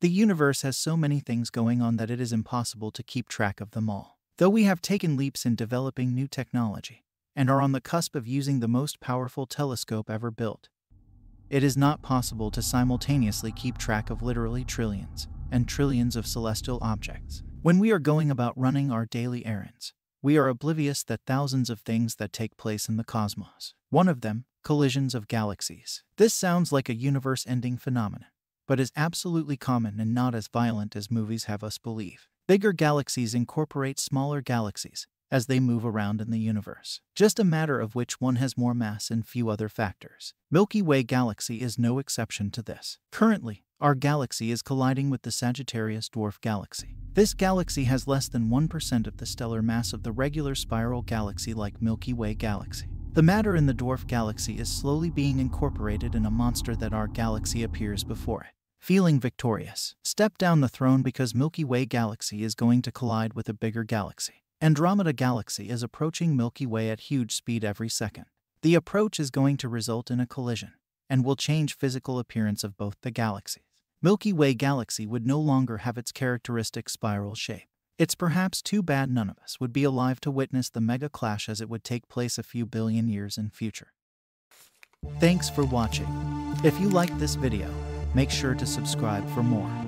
The universe has so many things going on that it is impossible to keep track of them all. Though we have taken leaps in developing new technology and are on the cusp of using the most powerful telescope ever built, it is not possible to simultaneously keep track of literally trillions and trillions of celestial objects. When we are going about running our daily errands, we are oblivious that thousands of things that take place in the cosmos. One of them, collisions of galaxies. This sounds like a universe-ending phenomenon, but is absolutely common and not as violent as movies have us believe. Bigger galaxies incorporate smaller galaxies as they move around in the universe. Just a matter of which one has more mass and few other factors. Milky Way galaxy is no exception to this. Currently, our galaxy is colliding with the Sagittarius dwarf galaxy. This galaxy has less than 1% of the stellar mass of the regular spiral galaxy like Milky Way galaxy. The matter in the dwarf galaxy is slowly being incorporated in a monster that our galaxy appears before it. Feeling victorious, step down the throne because Milky Way galaxy is going to collide with a bigger galaxy. Andromeda galaxy is approaching Milky Way at huge speed every second. The approach is going to result in a collision and will change physical appearance of both the galaxies. Milky Way galaxy would no longer have its characteristic spiral shape. It's perhaps too bad none of us would be alive to witness the mega clash as it would take place a few billion years in future. Thanks for watching. If you liked this video, make sure to subscribe for more.